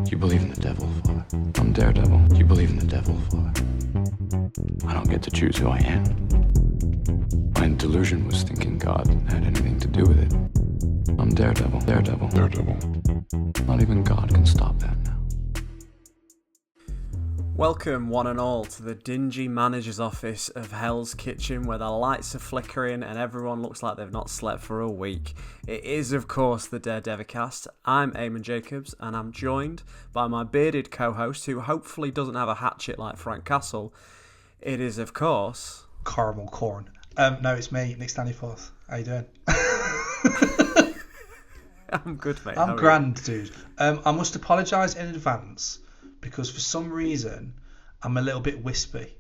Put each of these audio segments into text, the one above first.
You believe in the devil, Father. I'm Daredevil. You believe in the devil, Father. I don't get to choose who I am. My delusion was thinking God had anything to do with it. I'm Daredevil. Daredevil. Daredevil. Not even God can stop that now. Welcome, one and all, to the dingy manager's office of Hell's Kitchen, where the lights are flickering and everyone looks like they've not slept for a week. It is, of course, the Daredevil cast. I'm Eammon Jacobs, and I'm joined by my bearded co-host, who hopefully doesn't have a hatchet like Frank Castle. It is, of course... Caramel corn. No, it's me, Nick Stanleyforth. How you doing? I'm good, mate. I'm grand, dude. I must apologise in advance because for some reason I'm a little bit wispy.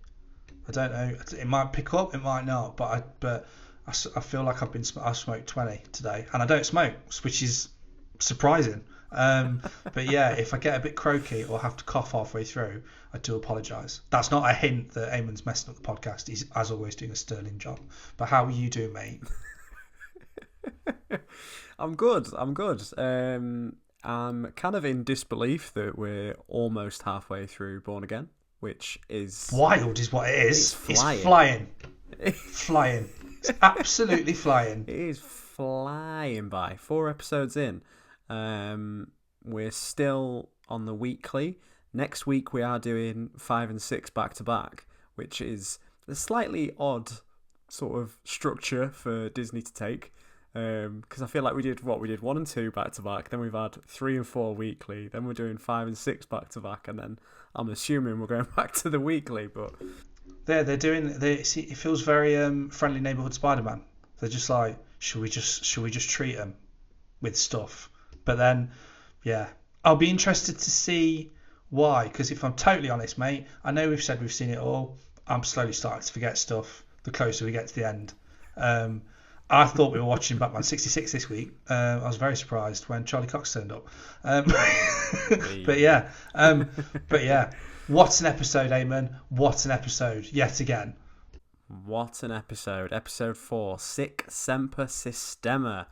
I don't know. It might pick up, it might not. But I feel like I smoked 20 today, and I don't smoke, which is surprising. But yeah, if I get a bit croaky or have to cough halfway through, I do apologise. That's not a hint that Eamon's messing up the podcast. He's, as always, doing a sterling job. But how are you doing, mate? I'm good. I'm kind of in disbelief that we're almost halfway through Born Again, which is... Wild is what it is. It's flying. Flying. It's absolutely flying. It is flying by. 4 episodes in. We're still on the weekly. Next week we are doing 5 and 6 back to back, which is a slightly odd sort of structure for Disney to take. Because I feel like we did 1 and 2 back to back, then we've had 3 and 4 weekly, then we're doing 5 and 6 back to back, and then I'm assuming we're going back to the weekly. But it feels very Friendly Neighborhood Spider-Man. They're just like, should we just treat them with stuff? But then, yeah, I'll be interested to see why. Because if I'm totally honest, mate, I know we've said we've seen it all. I'm slowly starting to forget stuff the closer we get to the end. I thought we were watching Batman 66 this week. I was very surprised when Charlie Cox turned up. But yeah, what an episode, Eammon. What an episode, yet again. What an episode. Episode 4, Sic Semper Systema.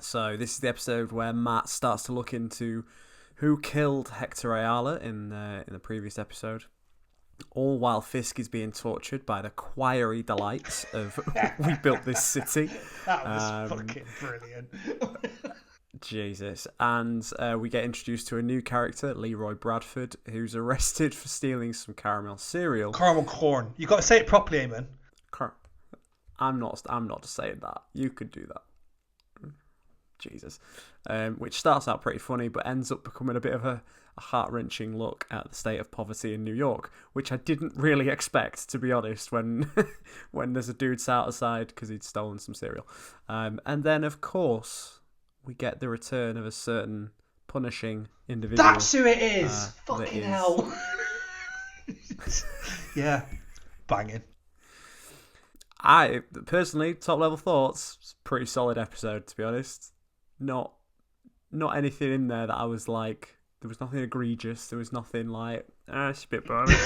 So this is the episode where Matt starts to look into who killed Hector Ayala in the previous episode. All while Fisk is being tortured by the choiry delights of we built this city. That was fucking brilliant. Jesus. And we get introduced to a new character, Leroy Bradford, who's arrested for stealing some caramel cereal. Caramel corn. You got to say it properly, Eammon. I'm not saying that. You could do that. Jesus. Which starts out pretty funny, but ends up becoming a bit of a heart-wrenching look at the state of poverty in New York, which I didn't really expect, to be honest, when there's a dude sat outside because he'd stolen some cereal. And then, of course, we get the return of a certain punishing individual. That's who it is! Fucking hell! Yeah, banging. I, personally, top-level thoughts, pretty solid episode, to be honest. Not anything in there that I was like... There was nothing egregious. There was nothing like, it's a bit boring.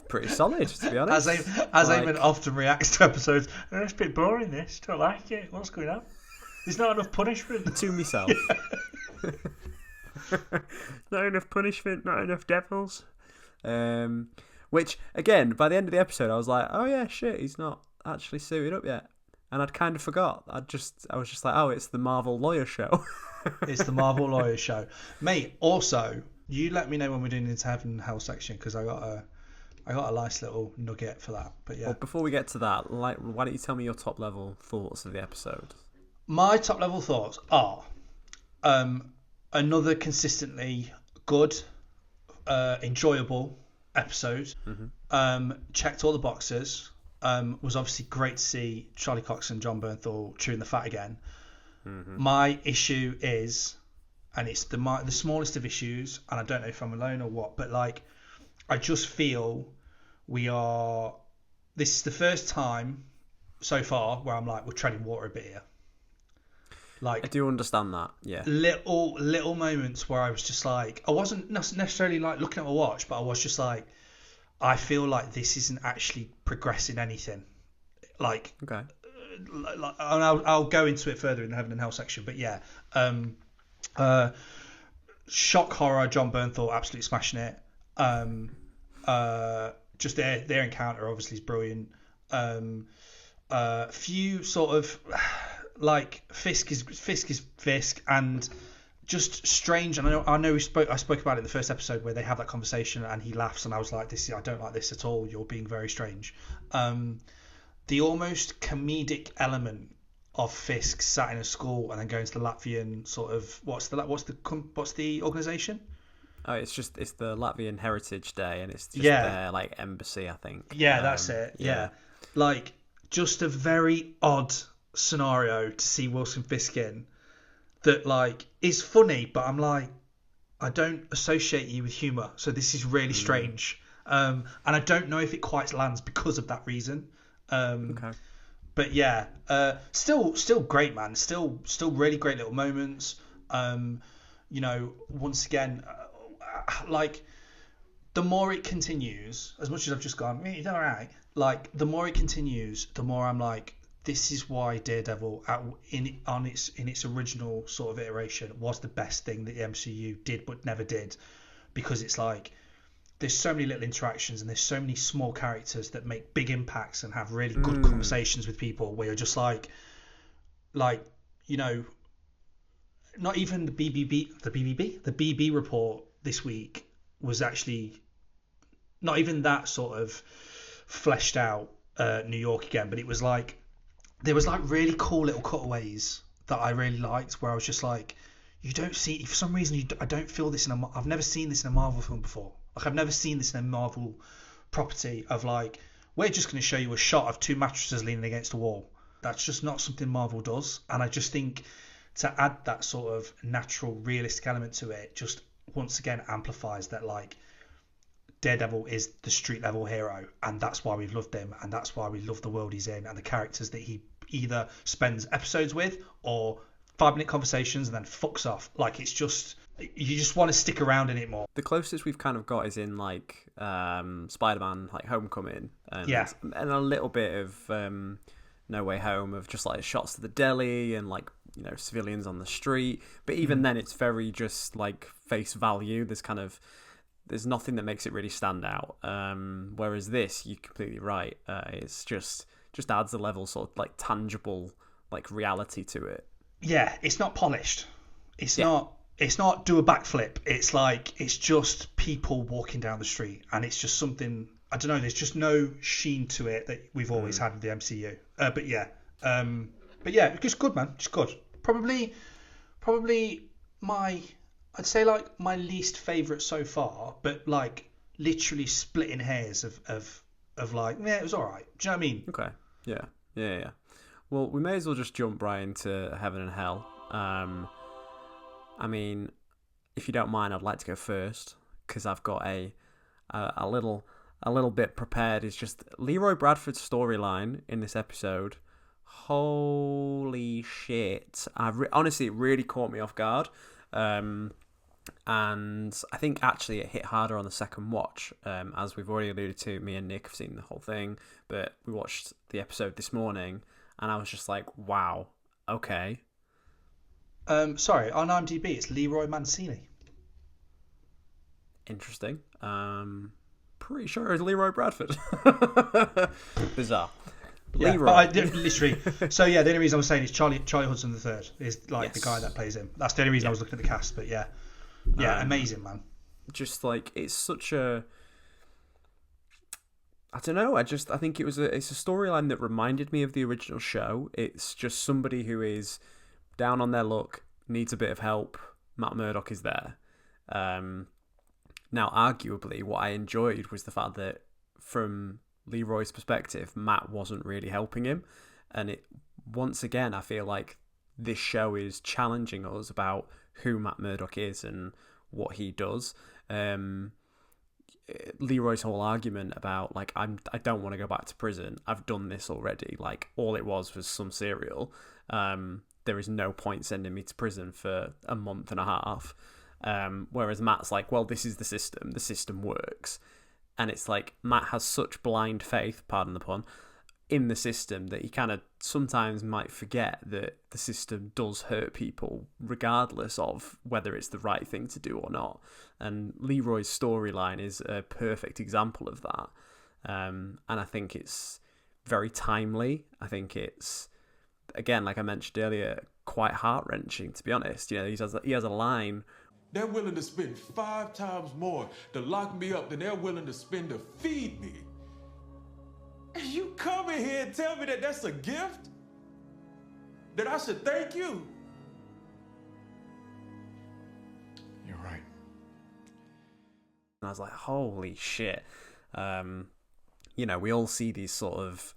Pretty solid, to be honest. As Eammon often reacts to episodes, it's a bit boring, this. Don't like it. What's going on? There's not enough punishment. To myself. Not enough punishment, not enough devils. Which, again, by the end of the episode, I was like, oh yeah, shit, he's not actually suited up yet. And I'd kind of forgot. I was just like, oh, it's the Marvel lawyer show. It's the Marvel lawyer show, mate. Also, you let me know when we're doing the Heaven and Hell section because I got a nice little nugget for that. But yeah. Well, before we get to that, why don't you tell me your top level thoughts of the episode? My top level thoughts are another consistently good, enjoyable episode. Mm-hmm. Checked all the boxes. Was obviously great to see Charlie Cox and John Bernthal chewing the fat again. Mm-hmm. My issue is, and it's the smallest of issues, and I don't know if I'm alone or what, but like, I just feel this is the first time so far where I'm like, we're treading water a bit here. Like, I do understand that, yeah. Little moments where I was just like, I wasn't necessarily like looking at my watch, but I was just like, I feel like this isn't actually progressing anything. Like, okay. And I'll go into it further in the Heaven and Hell section, but yeah, Shock horror, John Bernthal absolutely smashing it. Just their encounter obviously is brilliant. Few sort of like Fisk is Fisk, and just strange. And I know I spoke about it in the first episode where they have that conversation and he laughs and I was like, I don't like this at all. You're being very strange. The almost comedic element of Fisk sat in a school and then going to the Latvian sort of what's the organisation? Oh, it's the Latvian Heritage Day, and it's just their like embassy, I think. Yeah, that's it. Yeah, like just a very odd scenario to see Wilson Fisk in that like is funny, but I'm like, I don't associate you with humour, so this is really strange. And I don't know if it quite lands because of that reason. Okay. But yeah, still great, man. Still really great little moments. Once again, like the more it continues, as much as I've just gone, you done all right. Like the more it continues, the more I'm like, this is why Daredevil, in its original sort of iteration, was the best thing that the MCU did but never did, because it's like there's so many little interactions and there's so many small characters that make big impacts and have really good conversations with people where you're just like not even the BB report this week was actually not even that sort of fleshed out New York again, but it was like there was like really cool little cutaways that I really liked where I was just like, you don't see, for some reason I don't feel this I've never seen this in a Marvel film before. Like I've never seen this in a Marvel property of like, we're just going to show you a shot of two mattresses leaning against a wall. That's just not something Marvel does. And I just think to add that sort of natural, realistic element to it just once again amplifies that like Daredevil is the street level hero, and that's why we've loved him, and that's why we love the world he's in and the characters that he either spends episodes with or 5-minute conversations and then fucks off. Like it's just, you just want to stick around in it more. The closest we've kind of got is in like Spider-Man, like Homecoming, and a little bit of No Way Home, of just like shots of the deli and like civilians on the street. But even then, it's very just like face value. There's nothing that makes it really stand out. Whereas this, you're completely right. It's just adds a level sort of like tangible like reality to it. Yeah, it's not polished. It's not do a backflip. It's like, it's just people walking down the street, and it's just something, I don't know, there's just no sheen to it that we've always had with the MCU. But yeah, just good, man. Just good. Probably I'd say like my least favourite so far, but like literally splitting hairs of like, it was alright. Do you know what I mean? Okay. Yeah. Well, we may as well just jump right into Heaven and Hell. I mean, if you don't mind, I'd like to go first because I've got a little bit prepared. It's just Leroy Bradford's storyline in this episode. Holy shit! Honestly, it really caught me off guard. And I think actually it hit harder on the second watch. As we've already alluded to, me and Nick have seen the whole thing, but we watched the episode this morning, and I was just like, wow, okay. Sorry, on IMDb it's Leroy Mancini. Interesting. Pretty sure it's Leroy Bradford. Bizarre. Yeah, Leroy. but I literally. So yeah, the only reason I was saying is Charlie Hudson III is like the guy that plays him. That's the only reason I was looking at the cast. But yeah, amazing, man. Just like, it's such a, I don't know. I think it's a storyline that reminded me of the original show. It's just somebody who is down on their luck, needs a bit of help. Matt Murdock is there. Now, arguably, what I enjoyed was the fact that from Leroy's perspective, Matt wasn't really helping him. And once again, I feel like this show is challenging us about who Matt Murdock is and what he does. Leroy's whole argument about like, I don't want to go back to prison. I've done this already. Like, all it was some cereal. There is no point sending me to prison for a month and a half. Whereas Matt's like, well, this is the system. The system works. And it's like, Matt has such blind faith, pardon the pun, in the system that he kind of sometimes might forget that the system does hurt people regardless of whether it's the right thing to do or not. And Leroy's storyline is a perfect example of that. And I think it's very timely. I think it's, again, like I mentioned earlier, quite heart-wrenching, to be honest. You know, he has a line. They're willing to spend 5 times more to lock me up than they're willing to spend to feed me. And you come in here and tell me that that's a gift? That I should thank you? You're right. And I was like, holy shit. You know, we all see these sort of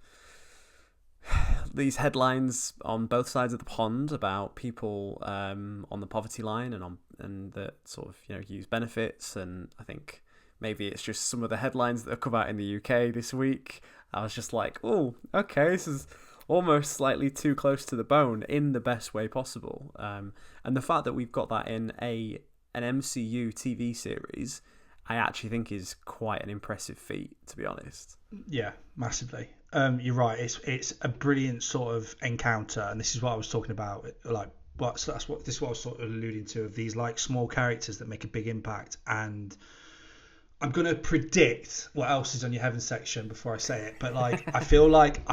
these headlines on both sides of the pond about people on the poverty line and that sort of, you know, use benefits. And I think maybe it's just some of the headlines that have come out in the UK this week. I was just like, oh, okay, this is almost slightly too close to the bone in the best way possible. And the fact that we've got that in an MCU TV series, I actually think is quite an impressive feat, to be honest. Yeah, massively. You're right. It's a brilliant sort of encounter, and this is what I was talking about. Like, this is what I was sort of alluding to, of these like small characters that make a big impact. And I'm gonna predict what else is on your heaven section before I say it, but like I feel like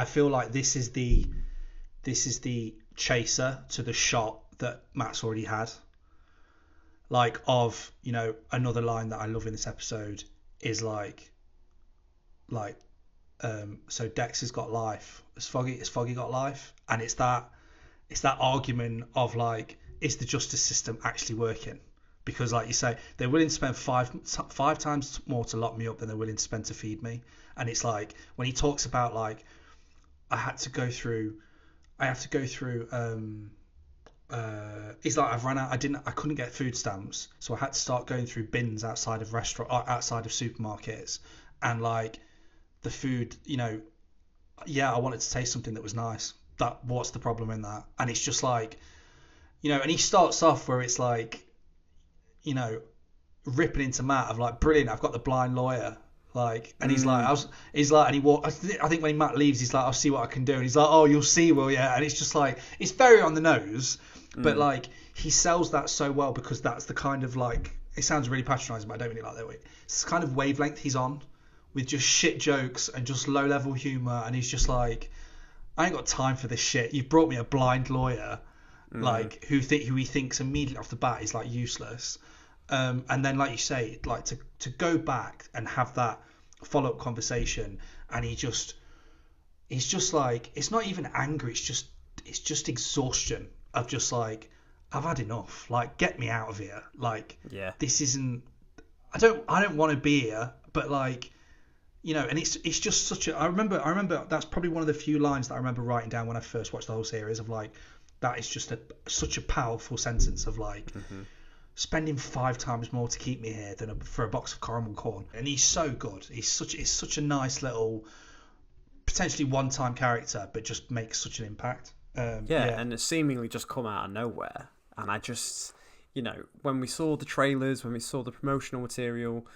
this is the chaser to the shot that Matt's already had. Like, of, you know, another line that I love in this episode is like so Dex has got life, has Foggy got life, and it's that argument of like, is the justice system actually working? Because, like you say, they're willing to spend five times more to lock me up than they're willing to spend to feed me. And it's like, when he talks about like, I have to go through he's like, I've run out, I couldn't get food stamps, so I had to start going through bins outside of supermarkets, and like the food, you know, yeah, I wanted to taste something that was nice. What's the problem in that? And it's just like, you know, and he starts off where it's like, you know, ripping into Matt of like, brilliant, I've got the blind lawyer, like, and he's like, and he walked. I think when Matt leaves, he's like, I'll see what I can do, and he's like, oh, you'll see, will ya? And it's just like, it's very on the nose, but like he sells that so well, because that's the kind of, like, it sounds really patronising, but I don't really like that way. It's the kind of wavelength he's on, with just shit jokes and just low level humour, and he's just like, I ain't got time for this shit. You've brought me a blind lawyer, like who he thinks immediately off the bat is like useless. And then, like you say, like to go back and have that follow-up conversation, and he's just like, it's not even anger, it's just exhaustion of just like, I've had enough, like, get me out of here, like, yeah, this isn't, I don't want to be here, but like, you know, and it's just such a, I remember that's probably one of the few lines that I remember writing down when I first watched the whole series, of like, that is just such a powerful sentence of like, spending 5 times more to keep me here than for a box of caramel corn. And he's so good. He's such a nice little, potentially one-time character, but just makes such an impact. And it's seemingly just come out of nowhere. And I just, you know, when we saw the trailers, when we saw the promotional material,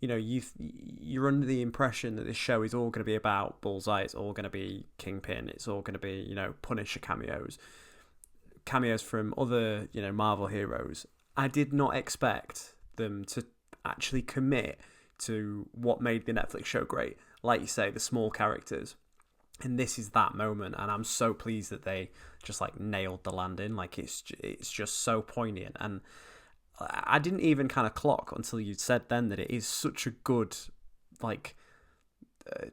you know, you're under the impression that this show is all going to be about Bullseye, it's all going to be Kingpin, it's all going to be, you know, Punisher cameos from other, you know, Marvel heroes. I did not expect them to actually commit to what made the Netflix show great. Like you say, the small characters. And this is that moment, and I'm so pleased that they just like nailed the landing. Like, it's just so poignant, and I didn't even kind of clock until you said then that it is such a good, like,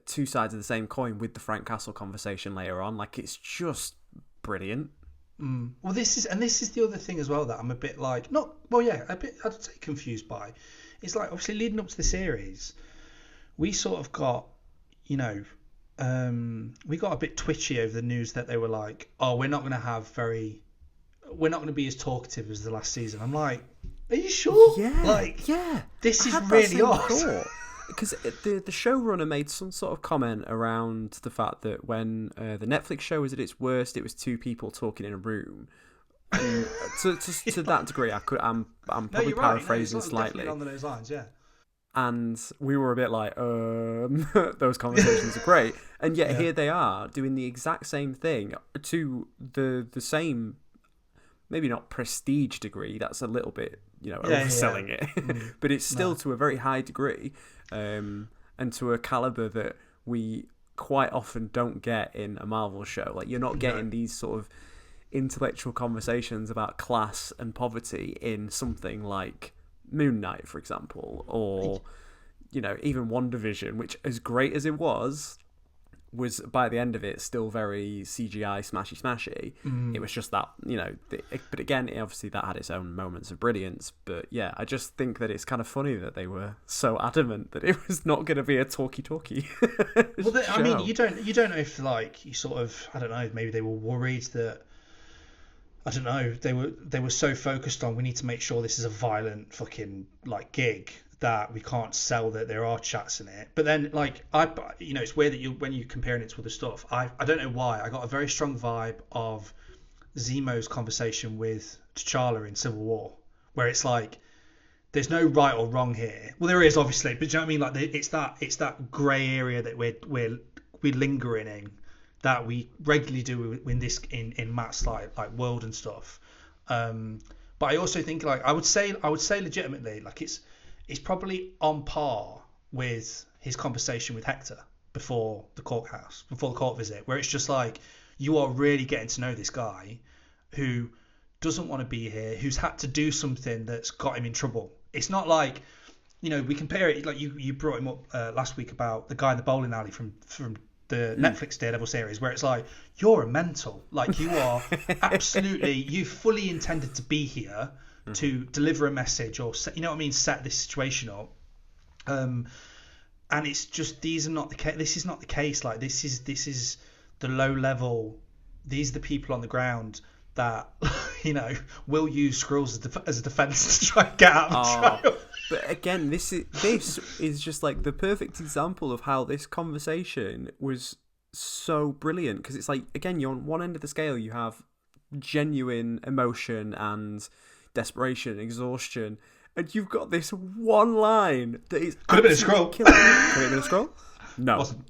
two sides of the same coin with the Frank Castle conversation later on. Like, it's just brilliant. Well, this is the other thing as well that I'm a bit like, I'd say confused by. It's like, obviously leading up to the series, we sort of got, you know, we got a bit twitchy over the news that they were like, oh, we're not going to be as talkative as the last season. I'm like, are you sure? Yeah. Like, yeah. This is really odd. Because the showrunner made some sort of comment around the fact that when the Netflix show was at its worst, it was 2 people talking in a room. And to that degree, I'm probably paraphrasing slightly. On those lines, yeah. And we were a bit like, those conversations are great. And yet here they are doing the exact same thing to the same, maybe not prestige degree. That's a little bit, overselling it. But it's still to a very high degree, and to a caliber that we quite often don't get in a Marvel show. Like, you're not getting these sort of intellectual conversations about class and poverty in something like Moon Knight, for example, or even WandaVision, which, as great as it was by the end of it still very CGI smashy. It was just that, but again, obviously that had its own moments of brilliance. But yeah, I just think that it's kind of funny that they were so adamant that it was not going to be a talky. Well, I mean, you don't know if, like, you sort of, I don't know, maybe they were worried that, I don't know, they were so focused on, we need to make sure this is a violent fucking, like, gig, that we can't sell that there are chats in it. But then, like, it's weird that when you're comparing it to other stuff, I don't know why, I got a very strong vibe of Zemo's conversation with T'Challa in Civil War, where it's like, there's no right or wrong here. Well, there is, obviously, but do you know what I mean? Like, it's that grey area that we're lingering in, that we regularly do in Matt's like world and stuff. But I also think, like, I would say legitimately, like, it's probably on par with his conversation with Hector before the court visit, where it's just like, you are really getting to know this guy who doesn't want to be here, who's had to do something that's got him in trouble. It's not like, we compare it, like you brought him up last week about the guy in the bowling alley from the Netflix Daredevil series, where it's like, you're a mental, like, you are absolutely, you fully intended to be here to deliver a message, or set this situation up, and it's just, this is not the case. Like, this is the low level, these are the people on the ground that will use Skrulls as a defense to try and get out of the trial. But again, this is just like the perfect example of how this conversation was so brilliant, because it's like, again, you're on one end of the scale, you have genuine emotion and desperation, exhaustion, and you've got this one line that is could have been a Skrull. Could it have been a Skrull? No. Wasn't.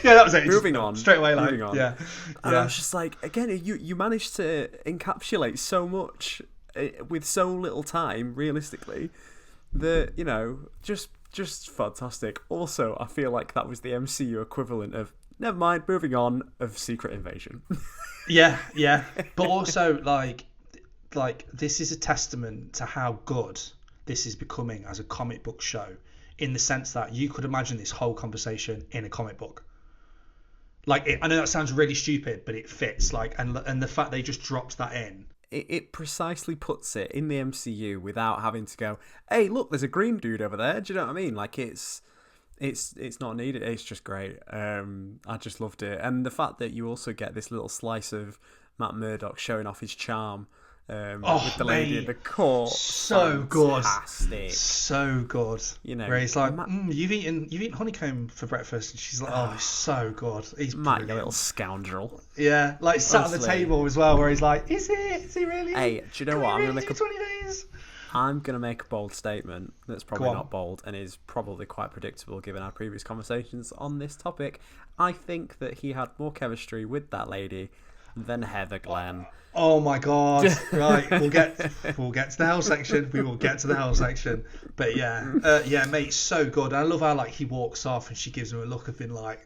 Yeah, that was it. Moving on. Straight away, like, moving on. Yeah. And I was just like, again, you managed to encapsulate so much with so little time, realistically, that, just fantastic. Also, I feel like that was the MCU equivalent of, never mind, moving on, of Secret Invasion. Yeah. But also, like this is a testament to how good this is becoming as a comic book show, in the sense that you could imagine this whole conversation in a comic book. Like, I know that sounds really stupid, but it fits. Like, and the fact they just dropped that in. It precisely puts it in the MCU without having to go, hey, look, there's a green dude over there. Do you know what I mean? Like, it's not needed. It's just great. I just loved it. And the fact that you also get this little slice of Matt Murdock showing off his charm with the lady in the court. So fantastic. Good. So good. Where he's like, you've eaten honeycomb for breakfast, and she's like, oh, it's so good. He's Matt, you little scoundrel. Yeah, like sat at the table as well, where he's like, is he really? Hey, do you know what? I'm gonna make 20 days. I'm going to make a bold statement that's probably not bold and is probably quite predictable given our previous conversations on this topic. I think that he had more chemistry with that lady than Heather Glenn. Oh my God! Right, we'll get to the hell section. We will get to the hell section. But yeah, mate, so good. I love how, like, he walks off and she gives him a look of being like,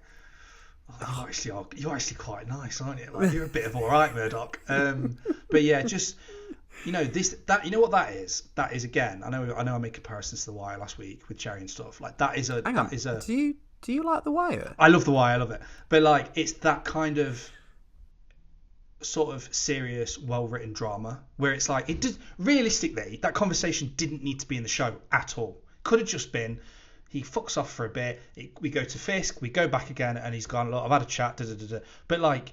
oh, you're actually quite nice, aren't you? Like, you're a bit of all right, Murdoch. But yeah, just. You know what that is? That is, again, I know I made comparisons to The Wire last week with Jerry and stuff. Like, that is a. Hang on. Do you like The Wire? I love The Wire. I love it. But, like, it's that kind of sort of serious, well-written drama where it's like, realistically, that conversation didn't need to be in the show at all. Could have just been, he fucks off for a bit, we go to Fisk, we go back again, and he's gone, look, I've had a chat, But, like,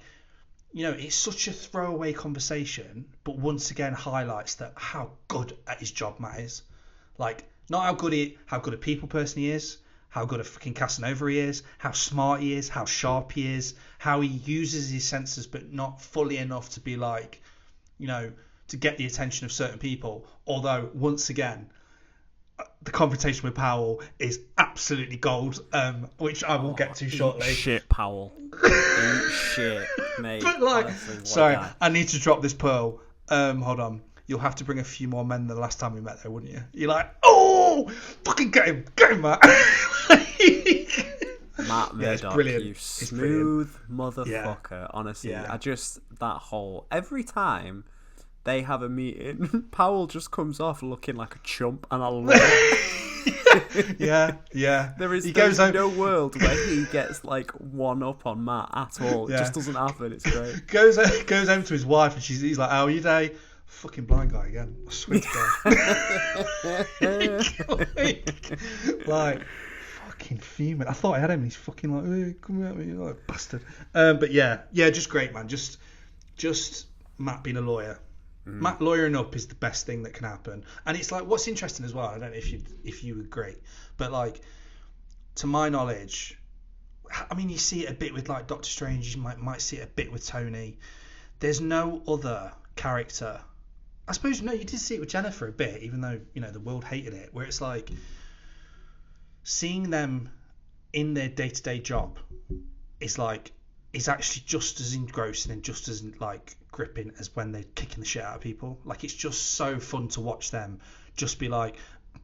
it's such a throwaway conversation, but once again highlights that how good at his job Matt is. Like, not how good a people person he is, how good a fucking Casanova he is, how smart he is, how sharp he is, how he uses his senses but not fully enough to be like, to get the attention of certain people. Although, once again, the confrontation with Powell is absolutely gold, which I will get to shortly. Shit, Powell. Eat shit, mate. But like, Honestly, what a sorry, guy. I need to drop this pearl. Hold on. You'll have to bring a few more men than the last time we met, though, wouldn't you? You're like, oh, fucking get him, Matt. Matt Murdock, brilliant. you It's smooth motherfucker. Yeah. Honestly, Yeah. I just, that whole, every time they have a meeting, Powell just comes off looking like a chump, and I love it. yeah. There is goes home, no world where he gets like one up on Matt at all. It Yeah. just doesn't happen. It's great. goes home to his wife, and he's like, how are you today? Fucking blind guy again. I swear to God. like, fucking fuming. I thought I had him, and he's fucking like, hey, come at me, you like bastard. But yeah, just great, man. Just Matt being a lawyer. Matt lawyering up is the best thing that can happen. And it's like, what's interesting as well, I don't know if you agree, but like, to my knowledge, I mean, you see it a bit with like Doctor Strange, you might see it a bit with Tony. There's no other character. I suppose, no, you did see it with Jennifer a bit, even though, you know, the world hated it, where it's like, seeing them in their day-to-day job is actually just as engrossing and just as like gripping as when they're kicking the shit out of people. Like, it's just so fun to watch them just be like,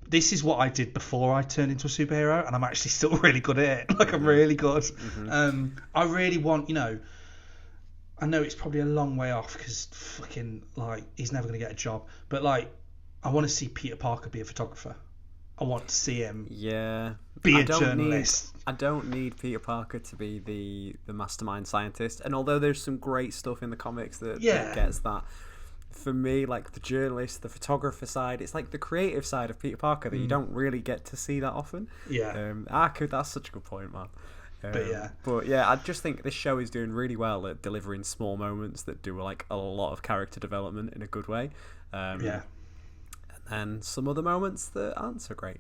this is what I did before I turned into a superhero, and I'm actually still really good at it. Like, I'm really good. I really want, you know, I know it's probably a long way off because fucking like he's never going to get a job, but like, I want to see Peter Parker be a photographer. I want to see him be a journalist. I don't need Peter Parker to be the mastermind scientist. And although there's some great stuff in the comics that gets that, for me, like the journalist, the photographer side, it's like the creative side of Peter Parker that you don't really get to see that often. That's such a good point, man. But yeah, I just think this show is doing really well at delivering small moments that do like a lot of character development in a good way. And some other moments that aren't so great.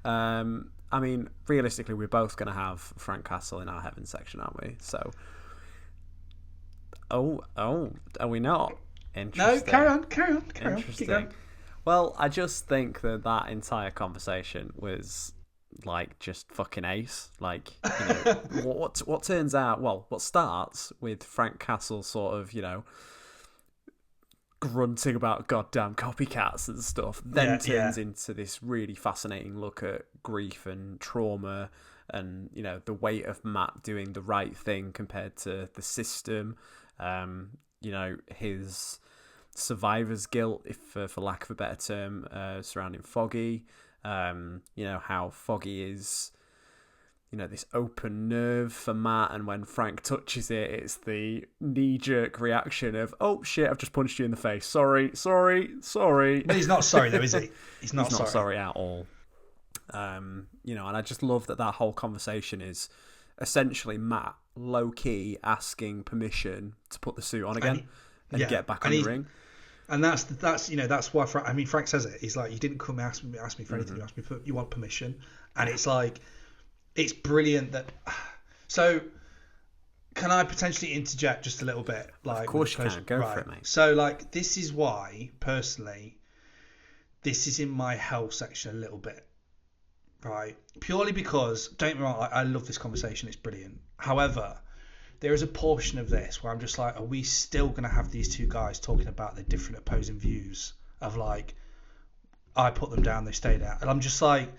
I mean, realistically, we're both going to have Frank Castle in our heaven section, aren't we? So, are we not? Interesting. No, carry on. Interesting. Well, I just think that entire conversation was like just fucking ace. Like, you know, what turns out, well, what starts with Frank Castle sort of, you know, grunting about goddamn copycats and stuff, then turns into this really fascinating look at grief and trauma and, you know, the weight of Matt doing the right thing compared to the system, you know, his survivor's guilt, if for lack of a better term, surrounding Foggy, you know, how Foggy is, you know, this open nerve for Matt, and when Frank touches it, it's the knee-jerk reaction of, oh shit, I've just punched you in the face, sorry. But he's not sorry though, is he? He's not sorry at all. You know, and I just love that whole conversation is essentially Matt low-key asking permission to put the suit on again and get back on the ring. And that's you know, that's why Frank says it. He's like, you didn't come ask me for anything. You asked me you want permission, and it's like, it's brilliant that. So, can I potentially interject just a little bit? Like, of course you can. Go for it, mate. So, like, this is why, personally, this is in my hell section a little bit, right? Purely because, don't get me wrong, I love this conversation. It's brilliant. However, there is a portion of this where I'm just like, are we still going to have these two guys talking about their different opposing views of like, I put them down, they stayed out, and I'm just like,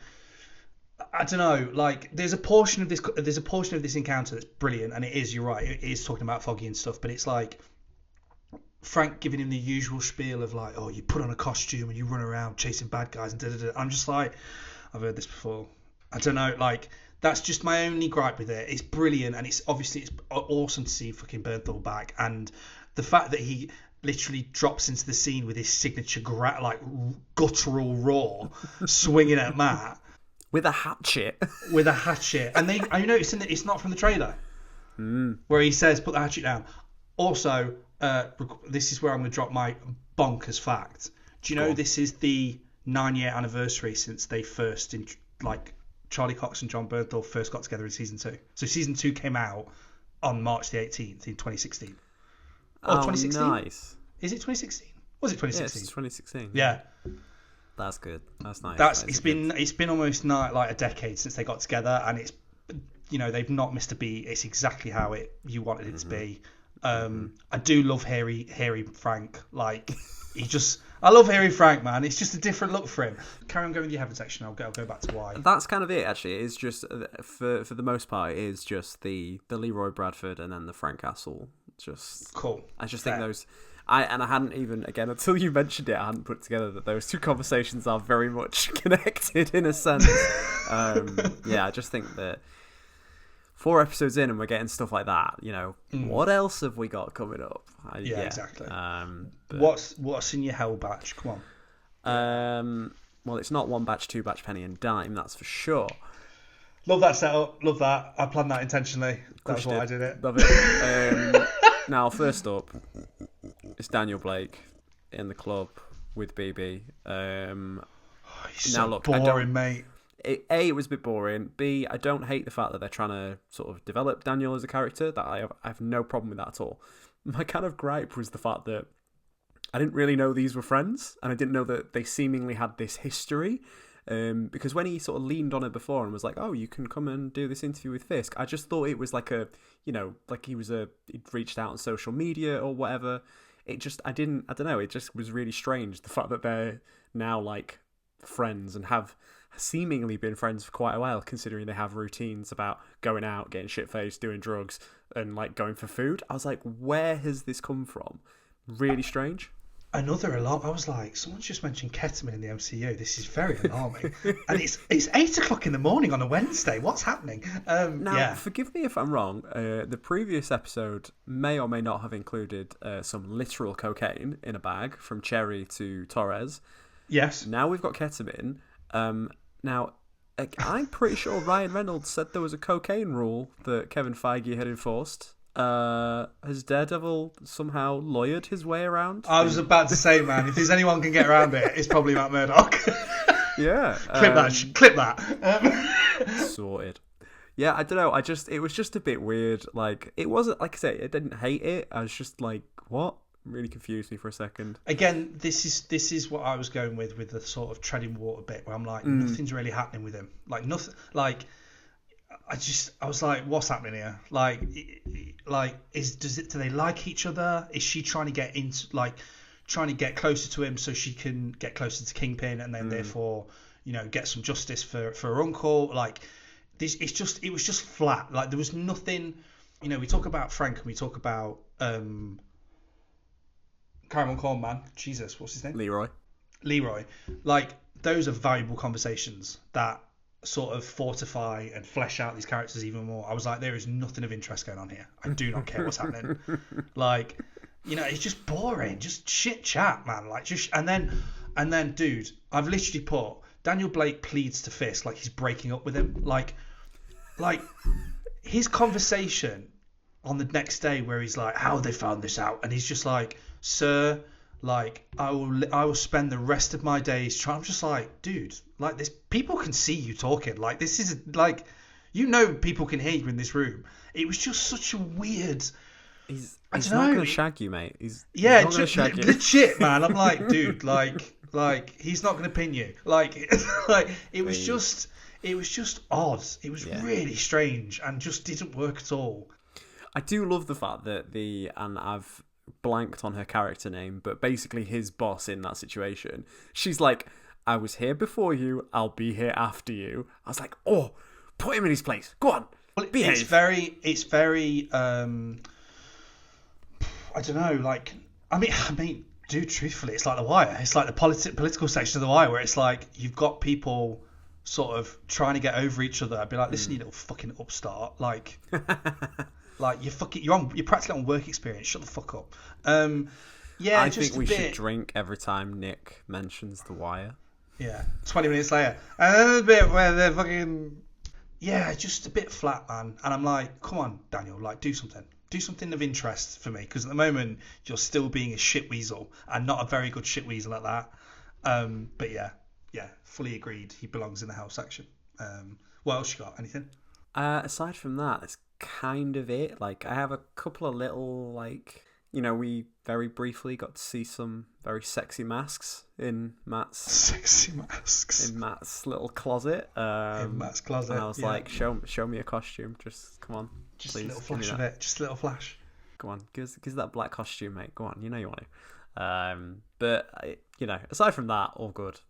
I don't know, like, there's a portion of this encounter that's brilliant, and it is, you're right, it is talking about Foggy and stuff, but it's like Frank giving him the usual spiel of like, oh, you put on a costume and you run around chasing bad guys and da-da-da. I'm just like, I've heard this before. I don't know, like, that's just my only gripe with it. It's brilliant, and it's awesome to see fucking Bernthal back, and the fact that he literally drops into the scene with his signature guttural roar swinging at Matt. With a hatchet. And I noticed that it's not from the trailer. Where he says, put the hatchet down. Also, this is where I'm going to drop my bonkers fact. Do you know this is the 9-year anniversary since they first, Charlie Cox and John Bernthal first got together in season 2. So season 2 came out on March the 18th in 2016. Or 2016? Nice. Is it 2016? Was it 2016? Yeah, it's 2016. Yeah. That's good. That's nice. It's been almost like a decade since they got together, and it's, you know, they've not missed a beat. It's exactly how you wanted it to be. I do love hairy Frank. Like, I love hairy Frank, man. It's just a different look for him. Carry on going with your heaven section. I'll go back to why. That's kind of it, actually. It's just for the most part, it is just the Leroy Bradford and then the Frank Castle. Just cool. I just think those. I hadn't even, again, until you mentioned it, I hadn't put together that those two conversations are very much connected in a sense. I just think that 4 episodes in and we're getting stuff like that, you know, what else have we got coming up? Exactly. But, what's in your hell batch? Come on. Well, it's not 1 batch, 2 batch, penny and dime, that's for sure. Love that setup. Love that. I planned that intentionally. That's why I did it. Love it. Now, first up, it's Daniel Blake in the club with BB. He's so boring, mate. A, it was a bit boring. B, I don't hate the fact that they're trying to sort of develop Daniel as a character. That I have no problem with that at all. My kind of gripe was the fact that I didn't really know these were friends, and I didn't know that they seemingly had this history. Because when he sort of leaned on it before and was like, "Oh, you can come and do this interview with Fisk," I just thought it was like he'd reached out on social media or whatever. I don't know. It just was really strange, the fact that they're now like friends and have seemingly been friends for quite a while, considering they have routines about going out, getting shit-faced, doing drugs, and like going for food. I was like, where has this come from? Really strange. Another alarm. I was like, someone's just mentioned ketamine in the MCU. This is very alarming. And it's 8:00 in the morning on a Wednesday. What's happening? Forgive me if I'm wrong. The previous episode may or may not have included some literal cocaine in a bag from Cherry to Torres. Yes. Now we've got ketamine. Now, I'm pretty sure Ryan Reynolds said there was a cocaine rule that Kevin Feige had enforced. Has Daredevil somehow lawyered his way around? I was about to say, man, if there's anyone can get around it, it's probably Matt Murdock. Yeah. Clip that. Sorted. Yeah, I don't know. It was just a bit weird. Like, it wasn't, like I say, I didn't hate it. I was just like, what? Really confused me for a second. Again, this is what I was going with the sort of treading water bit, where I'm like, nothing's really happening with him. Like, nothing, like, I was like, what's happening here? Do they like each other? Is she trying to get closer to him so she can get closer to Kingpin and then therefore, you know, get some justice for her uncle? Like, it was just flat. Like, there was nothing. You know, we talk about Frank and we talk about Caramel Corn Man. Jesus, what's his name? Leroy. Like, those are valuable conversations that sort of fortify and flesh out these characters even more. I was like, there is nothing of interest going on here. I do not care what's happening. Like, you know, it's just boring, just shit chat, man. Like, just and then, dude, I've literally put Daniel Blake pleads to Fisk like he's breaking up with him. Like his conversation on the next day where he's like, how have they found this out? And he's just like, sir, like, I will spend the rest of my days trying. I'm just like, dude, like, this, people can see you talking. Like, this is like, you know, people can hear you in this room. It was just such a weird. He's not going to shag you, mate. He's not going to shag you. Legit, man. I'm like, dude, like he's not going to pin you. Like it was just odd. It was really strange and just didn't work at all. I do love the fact that and I've blanked on her character name, but basically his boss in that situation, she's like, I was here before you, I'll be here after you. I was like, oh, put him in his place. Go on. Well, it's very I don't know, like, I mean, dude, truthfully, it's like The Wire. It's like the political section of The Wire, where it's like you've got people sort of trying to get over each other. I'd be like, listen, you little fucking upstart, like, like you're practically on work experience. Shut the fuck up. I think we should drink every time Nick mentions The Wire. Yeah, 20 minutes later, and then the bit where they're fucking, just a bit flat, man. And I'm like, come on, Daniel, like, do something of interest for me, because at the moment you're still being a shit weasel and not a very good shit weasel at that. But yeah, fully agreed. He belongs in the house section. What else you got? Anything? Aside from that, that's kind of it. Like, I have a couple of little, like, we very briefly got to see some very sexy masks in Matt's little closet. In Matt's closet. And I was like, show me a costume. Just come on. Just please, a little flash of it. Just a little flash. Come on, give us that black costume, mate. Go on, you know you want to. But aside from that, all good.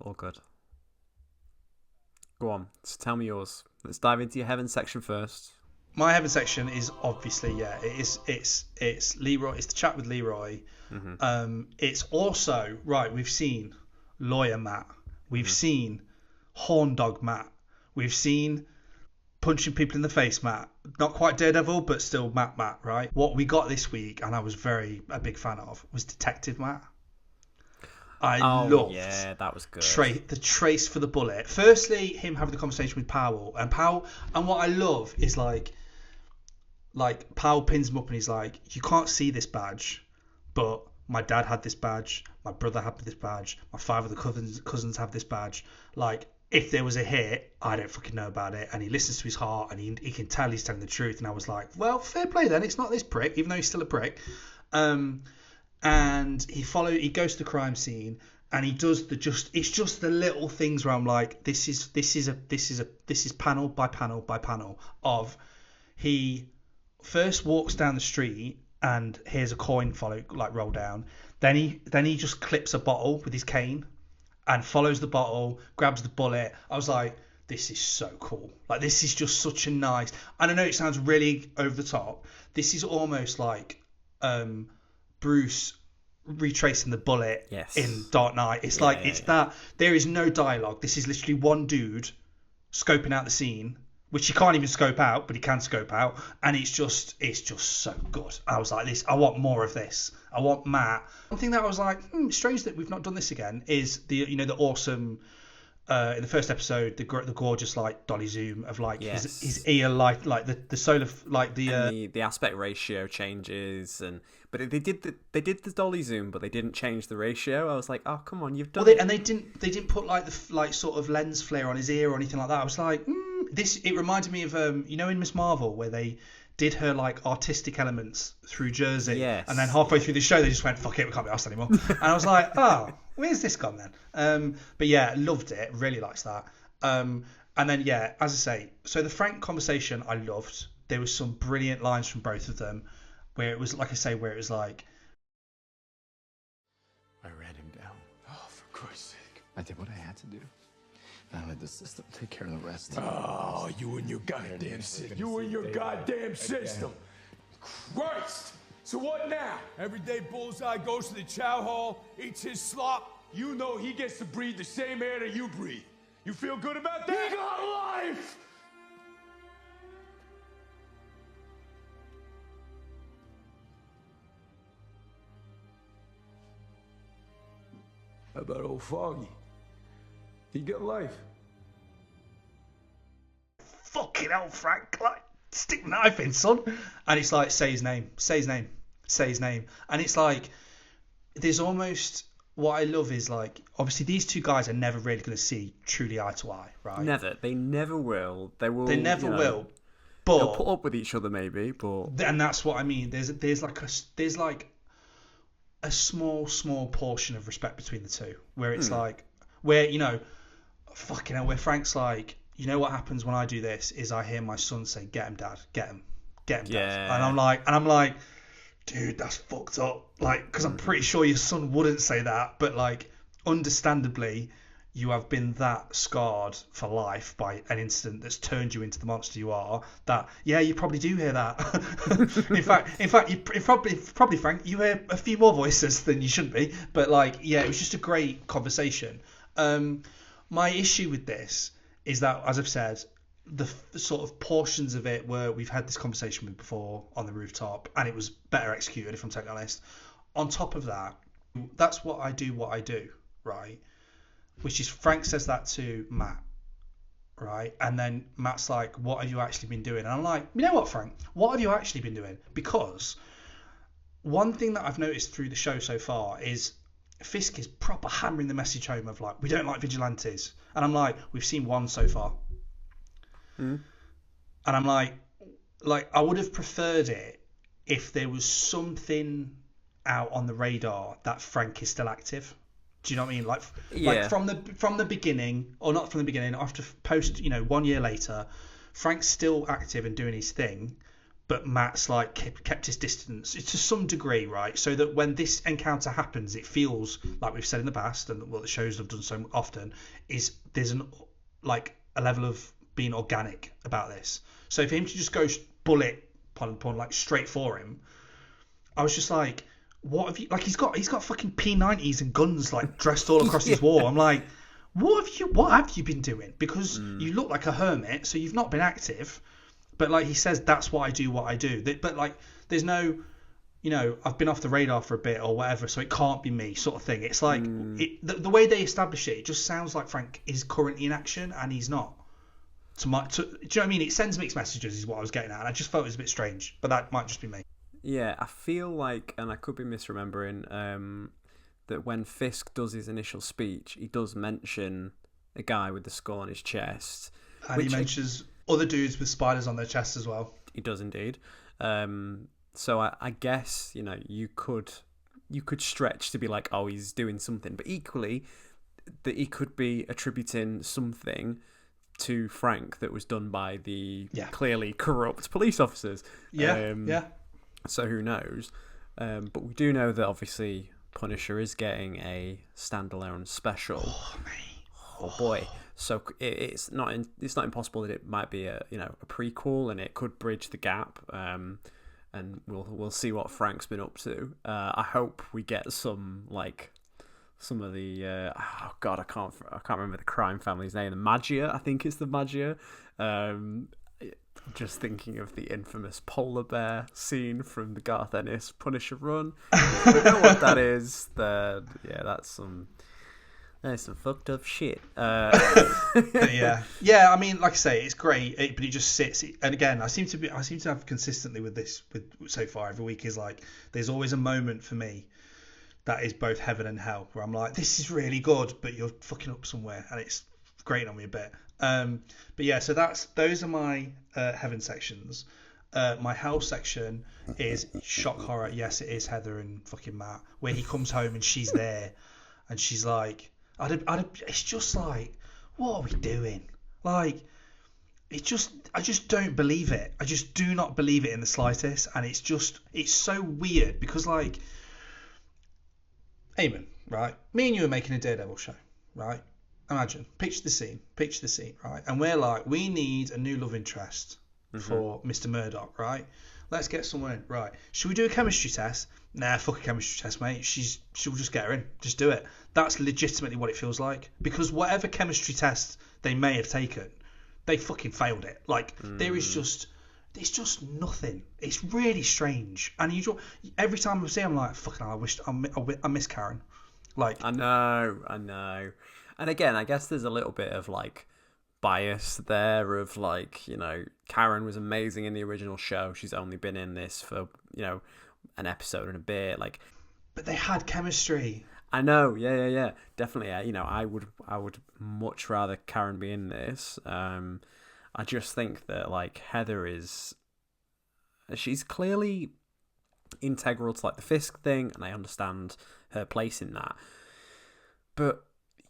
Go on, so tell me yours. Let's dive into your heaven section first. My heaven section is obviously it's Leroy. It's the chat with Leroy. Mm-hmm. It's also right. We've seen lawyer Matt. We've seen horn dog Matt. We've seen punching people in the face Matt. Not quite Daredevil, but still Matt. Right. What we got this week, and I was a big fan of, was Detective Matt. I loved that was good. The trace for the bullet. Firstly, him having the conversation with Powell, and what I love is like Powell pins him up and he's like, you can't see this badge, but my dad had this badge, my brother had this badge, my 5 other cousins have this badge. Like, if there was a hit, I don't fucking know about it. And he listens to his heart and he can tell he's telling the truth. And I was like, well, fair play then. It's not this prick, even though he's still a prick. And he goes to the crime scene and he does it's just the little things where I'm like, this is panel by panel by panel of he first walks down the street and hears a coin roll down. Then he just clips a bottle with his cane and follows the bottle, grabs the bullet. I was like, this is so cool. Like, this is just such a nice, and I know it sounds really over the top. This is almost like Bruce retracing the bullet in Dark Knight. It's that there is no dialogue. This is literally one dude scoping out the scene, which he can't even scope out, but he can scope out, and it's just so good. I was like, I want more of this. I want Matt. One thing that I was like, strange that we've not done this again is the awesome in the first episode, the gorgeous like dolly zoom of like his ear, like the solar, like the aspect ratio changes, but they did the dolly zoom, but they didn't change the ratio. I was like, oh come on, you've done it. And they didn't put like the sort of lens flare on his ear or anything like that. I was like, it reminded me of in Miss Marvel where they did her like artistic elements through Jersey, and then halfway through the show they just went, fuck it, we can't be asked anymore. And I was like, oh, where's this gone then? But yeah, loved it, really likes that. And then as I say, so the Frank conversation I loved. There was some brilliant lines from both of them where it was like I say, where it was like, I ran him down. Oh, for Christ's sake. I did what I had to do. I let the system take care of the rest. Oh, you and your goddamn system. You and your goddamn system. Christ! So what now? Every day Bullseye goes to the chow hall, eats his slop. You know he gets to breathe the same air that you breathe. You feel good about that? He got life! How about old Foggy? He got life. Fucking hell, Frank, like, stick the knife in, son. And it's like, say his name. And it's like, there's almost, what I love is like, obviously these two guys are never really going to see truly eye to eye, right? They never will. They never will. But they'll put up with each other maybe, but... And that's what I mean. There's like a small portion of respect between the two, where it's like, where, fucking hell, where Frank's like, you know what happens when I do this is I hear my son say, get him, Dad, get him, Dad. And I'm like, dude, that's fucked up. Like, because I'm pretty sure your son wouldn't say that, but like, understandably, you have been that scarred for life by an incident that's turned you into the monster you are. That, you probably do hear that. in fact, you probably, Frank, you hear a few more voices than you should be. But like, it was just a great conversation. My issue with this is that, as I've said, the sort of portions of it where we've had this conversation with before on the rooftop, and it was better executed, if I'm totally honest. On top of that, that's what I do, right? Which is Frank says that to Matt, right? And then Matt's like, what have you actually been doing? And I'm like, you know what, Frank? What have you actually been doing? Because one thing that I've noticed through the show so far is Fisk is proper hammering the message home of like, we don't like vigilantes. And I'm like, we've seen one so far. And I'm like I would have preferred it if there was something out on the radar that Frank is still active. Do you know what I mean? Like Yeah. from the beginning, or not from the beginning, after post, 1 year later, Frank's still active and doing his thing, but Matt's like kept his distance to some degree, right? So that when this encounter happens, it feels like we've said in the past, and what the shows have done so often, is there's a level of being organic about this. So for him to just go bullet upon like straight for him, I was just like, what have you, like, he's got fucking P90s and guns like dressed all across his wall. I'm like, what have you been doing? Because you look like a hermit, so you've not been active. But like he says, that's why I do what I do. But like, there's no, I've been off the radar for a bit or whatever, so it can't be me sort of thing. It's like the way they establish it just sounds like Frank is currently in action and he's not. Do you know what I mean? It sends mixed messages is what I was getting at, and I just felt it was a bit strange. But that might just be me. Yeah, I feel like, and I could be misremembering, that when Fisk does his initial speech, he does mention a guy with the skull on his chest. And he mentions other dudes with spiders on their chests as well. He does indeed. So I guess, you could stretch to be like, oh, he's doing something. But equally, that he could be attributing something to Frank that was done by the clearly corrupt police officers. Yeah. So who knows? But we do know that obviously Punisher is getting a standalone special. Oh, mate. Oh boy! So it's not impossible that it might be a prequel, and it could bridge the gap. And we'll see what Frank's been up to. I hope we get some of the I can't remember the crime family's name. The Maggia, I think it's the Maggia. Just thinking of the infamous polar bear scene from the Garth Ennis Punisher run. If you know what that is, then that's some fucked up shit. Yeah. I mean, like I say, it's great, but it just sits. And again, I seem to have consistently with this so far every week is like there's always a moment for me that is both heaven and hell where I'm like, this is really good, but you're fucking up somewhere, and it's grating on me a bit. But yeah, so those are my heaven sections. My hell section is shock horror. Yes, it is Heather and fucking Matt, where he comes home and she's there, and she's like, it's just like, what are we doing? Like, I just don't believe it. I just do not believe it in the slightest, and it's so weird because like, Eamon, right? Me and you are making a Daredevil show, right? Imagine, picture the scene, right? And we're like, we need a new love interest for Mr. Murdoch, right? Let's get someone in, right? Should we do a chemistry test? Nah, fuck a chemistry test, mate. She'll just get her in. Just do it. That's legitimately what it feels like. Because whatever chemistry test they may have taken, they fucking failed it. Like, it's just nothing. It's really strange. And every time I see him, I'm like, fucking hell, I miss Karen. Like, I know. And again, I guess there's a little bit of like bias there of like, Karen was amazing in the original show. She's only been in this for, an episode and a bit. Like, but they had chemistry. I know, yeah, definitely. I would much rather Karen be in this. I just think that like Heather she's clearly integral to like the Fisk thing, and I understand her place in that. But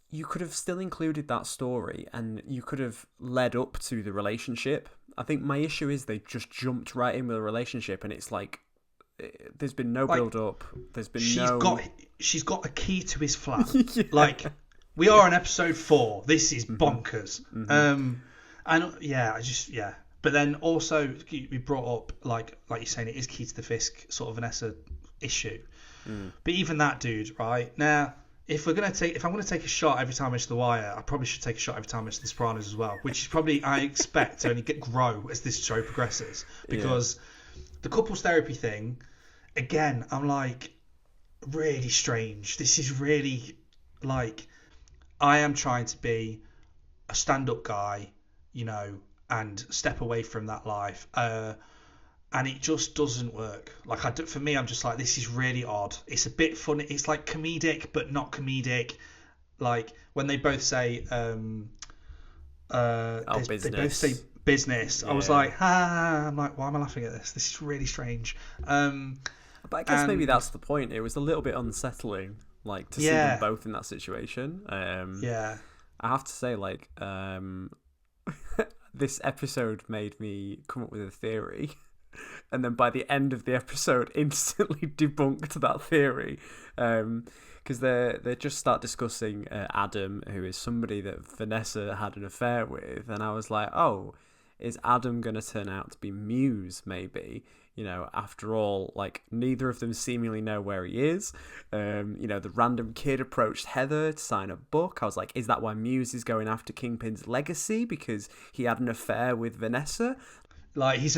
you could have still included that story, and you could have led up to the relationship. I think my issue is they just jumped right in with a relationship, and it's like there's been no build up. There's been she's got a key to his flat. Yeah. Like, we are on episode 4. This is bonkers. But then also we brought up like you're saying, it is key to the Fisk sort of Vanessa issue. But even that, dude, right now. If I'm going to take a shot every time I mention The Wire, I probably should take a shot every time I mention The Sopranos as well, which is probably, I expect, to only grow as this show progresses. Because the couples therapy thing, again, I'm like, really strange. This is really, like, I am trying to be a stand-up guy, and step away from that life. And it just doesn't work. Like, for me, I'm just like, this is really odd. It's a bit funny. It's like comedic, but not comedic. Like when they both say, business. They both say business. Yeah. I was like, I'm like, why am I laughing at this? This is really strange. And But I guess maybe And- that's the point. It was a little bit unsettling, like, to see Yeah. them both in that situation. Yeah. I have to say, like, this episode made me come up with a theory, and then by the end of the episode, instantly debunked that theory, because they just start discussing Adam, who is somebody that Vanessa had an affair with, and I was like, oh, is Adam going to turn out to be Muse, maybe? You know, after all, like, neither of them seemingly know where he is. You know, the random kid approached Heather to sign a book. I was like, is that why Muse is going after Kingpin's legacy? Because he had an affair with Vanessa? Like, he was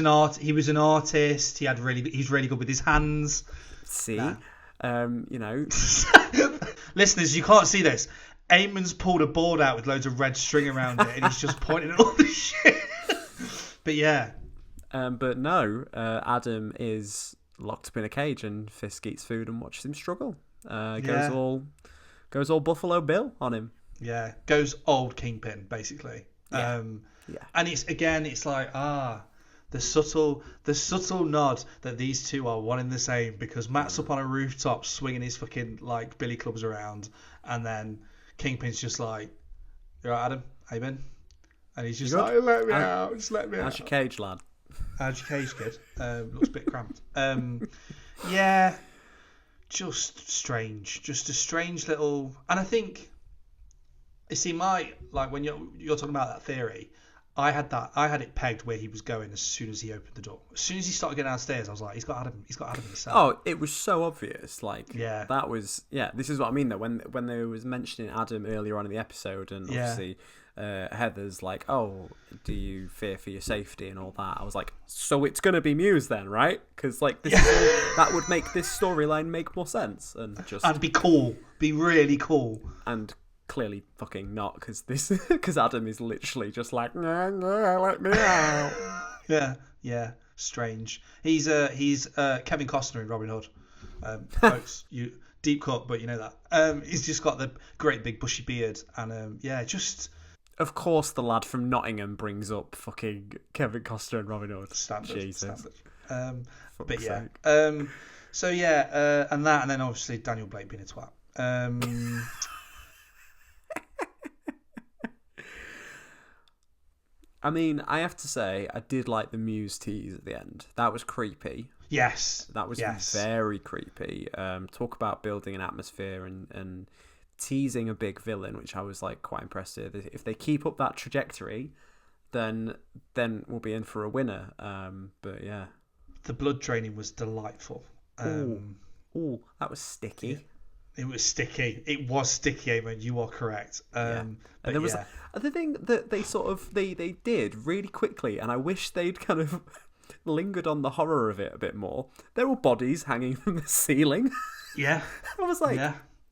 an artist. He's really good with his hands. See? Nah. You know... Listeners, you can't see this. Eamon's pulled a board out with loads of red string around it, and he's just pointing at all the shit. But yeah. But no, Adam is locked up in a cage, and Fisk eats food and watches him struggle. Goes all Buffalo Bill on him. Yeah, goes old Kingpin basically. Yeah. And it's like the subtle nod that these two are one and the same, because Matt's up on a rooftop swinging his fucking like billy clubs around, and then Kingpin's just like, "You alright, Adam? How you been?" And he's just like, "Let me out, just let me out." How's your cage, lad? How's your cage, kid? Looks a bit cramped. Yeah, just strange. Just a strange little. And I think, you see, when you're talking about that theory, I had it pegged where he was going as soon as he opened the door. As soon as he started getting downstairs, I was like, he's got Adam in his cell. Oh, it was so obvious. Like, Yeah. that was, this is what I mean though. When they was mentioning Adam earlier on in the episode, and obviously Heather's like, oh, do you fear for your safety and all that? I was like, so it's gonna be Muse then, right? Because like that would make this storyline make more sense, and be cool, be really cool. And clearly fucking not, because Adam is literally just like, no, let me out. Yeah, strange. He's Kevin Costner in Robin Hood. Folks, you deep cut, but you know that. He's just got the great big bushy beard, and just. Of course, the lad from Nottingham brings up fucking Kevin Costner and Robin Hood. Standard. But yeah. Sake. So yeah, and then obviously Daniel Blake being a twat. I mean, I have to say, I did like the Muse tease at the end. That was creepy. Yes. That was very creepy. Talk about building an atmosphere and teasing a big villain, which I was like quite impressed with. If they keep up that trajectory, then we'll be in for a winner. But yeah, the blood draining was delightful. Ooh, that was sticky. Yeah. It was sticky. It was sticky, Eamon. You are correct. And there was the thing that they did really quickly, and I wish they'd kind of lingered on the horror of it a bit more. There were bodies hanging from the ceiling. Yeah. I was like,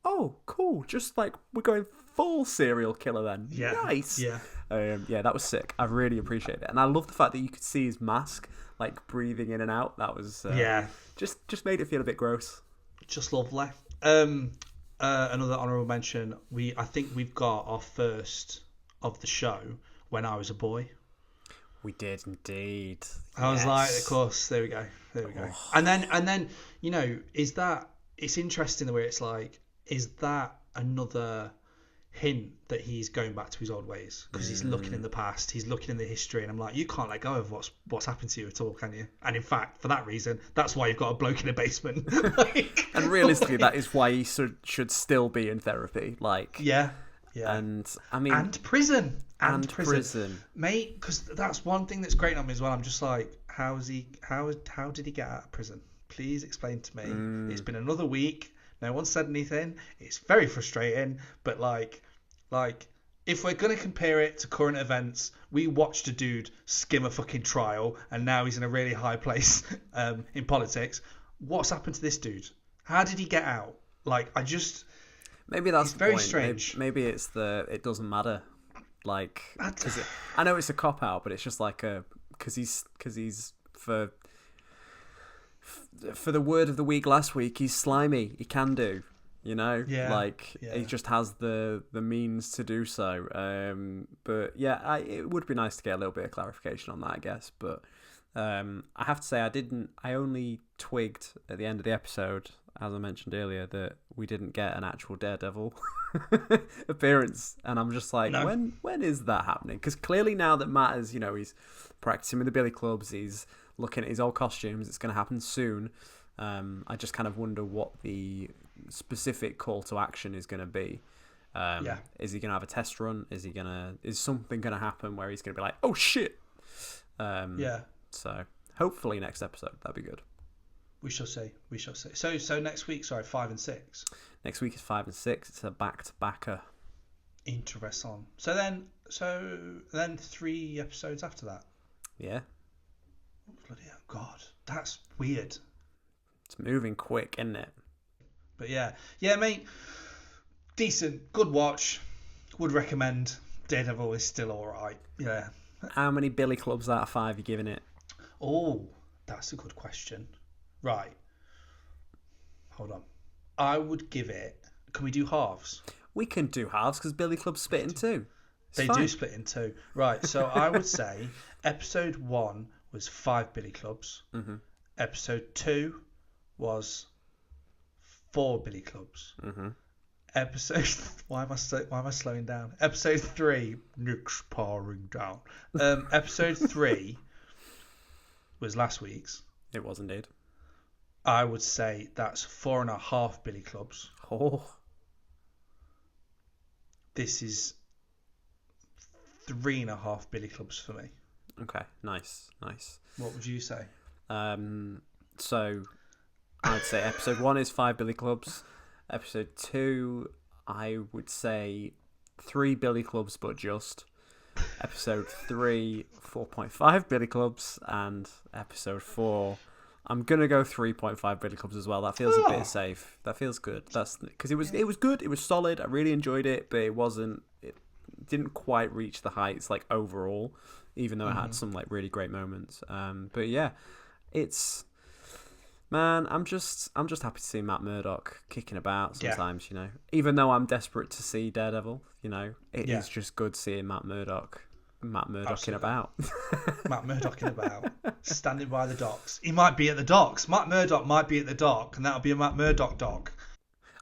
oh, cool. Just like we're going full serial killer then. Yeah. Nice. Yeah. That was sick. I really appreciate it, and I love the fact that you could see his mask like breathing in and out. That was just made it feel a bit gross. Just lovely. Another honourable mention. I think we've got our first of the show When I Was a Boy. We did indeed. I was like, of course, there we go. Oh. And then it's interesting the way it's like, is that another hint that he's going back to his old ways? Because he's looking in the past, he's looking in the history, and I'm like, you can't let go of what's happened to you at all, can you? And in fact, for that reason, that's why you've got a bloke in a basement. And realistically, that is why he should still be in therapy. Like, yeah. And I mean, and prison, mate. Because that's one thing that's great on me as well. I'm just like, how did he get out of prison? Please explain to me. It's been another week. No one said anything. It's very frustrating. But like, if we're gonna compare it to current events, we watched a dude skim a fucking trial, and now he's in a really high place in politics. What's happened to this dude? How did he get out? Like, maybe that's the very point. strange. Maybe it's it doesn't matter. Like, I know it's a cop out, but it's just like because he's for the word of the week last week, he's slimy. He can do, he just has the means to do so. But yeah, it would be nice to get a little bit of clarification on that, I guess. But I have to say I only twigged at the end of the episode, as I mentioned earlier, that we didn't get an actual Daredevil appearance, and I'm just like, No. when is that happening? Because clearly now that Matt is, he's practicing with the billy clubs, he's looking at his old costumes, it's going to happen soon. I just kind of wonder what the specific call to action is going to be. Is he going to have a test run? Is something going to happen where he's going to be like, oh shit? So hopefully next episode, that'd be good. We shall see. So next week, 5 and 6. Next week is 5 and 6. It's a back-to-backer. Interessant. So then 3 episodes after that. Yeah. Oh, bloody hell, God, that's weird. It's moving quick, isn't it? But yeah, mate. Decent, good watch. Would recommend. Daredevil is still all right. Yeah. How many billy clubs out of 5 are you giving it? Oh, that's a good question. Right. Hold on. I would give it... Can we do halves? We can do halves because billy clubs split in 2. They do split in 2. Right, so I would say episode 1 was 5 billy clubs. Mm-hmm. Episode 2 was 4 billy clubs. Mm-hmm. Episode... Why am I slowing down? Episode 3, Nick's powering down. Episode 3 was last week's. It was indeed. I would say that's 4.5 billy clubs. Oh. This is 3.5 billy clubs for me. Okay, nice. What would you say? So I'd say episode 1 is 5 billy clubs. Episode 2, I would say 3 billy clubs, but just. Episode 3, 4.5 billy clubs, and episode 4, I'm gonna go 3.5 billy clubs as well. That feels a bit safe. That feels good. That's because it was good. It was solid. I really enjoyed it, but it didn't quite reach the heights like overall, even though it had some like really great moments. But yeah, I'm just happy to see Matt Murdock kicking about sometimes. Even though I'm desperate to see Daredevil, it is just good seeing Matt Murdocking about. Matt Murdocking about, standing by the docks. He might be at the docks. Matt Murdock might be at the dock, and that'll be a Matt Murdock dock.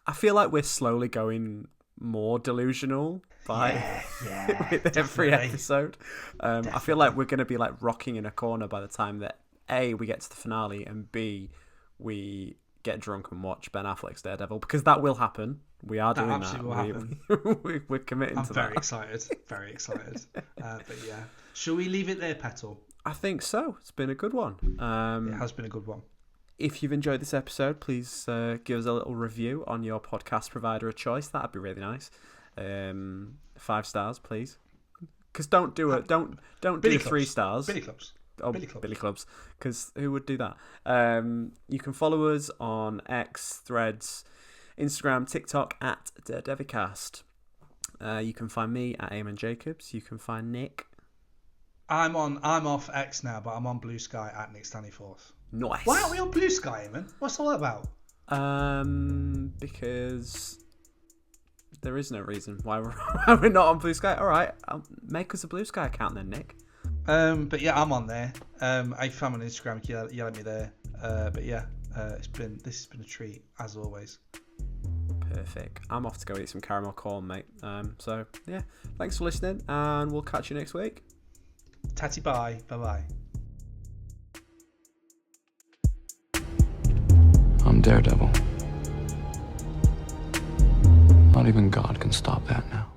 I feel like we're slowly going more delusional with every episode. I feel like we're going to be like rocking in a corner by the time that A, we get to the finale, and B, we get drunk and watch Ben Affleck's Daredevil, because that will happen. We are doing that. Will happen. We're committing to that. I'm very excited. But yeah, shall we leave it there, Petal? I think so. It's been a good one. It has been a good one. If you've enjoyed this episode, please give us a little review on your podcast provider of choice. That'd be really nice. 5 stars, please. Because don't do 3 stars. Billy clubs. Billy clubs, because who would do that? You can follow us on X, Threads, Instagram, TikTok at Daredevicast. You can find me at Eammon Jacobs. You can find Nick. I'm off X now, but I'm on Blue Sky at Nick Stanley4th. Nice. Why aren't we on Blue Sky, Eammon? What's all that about? Because there is no reason why we're not on Blue Sky. All right, make us a Blue Sky account then, Nick. But yeah, I'm on there. If I'm on Instagram, yell at me there. But yeah, this has been a treat as always. Perfect. I'm off to go eat some caramel corn, mate. So yeah, thanks for listening, and we'll catch you next week. Tatty bye. Bye. I'm Daredevil. Not even God can stop that now.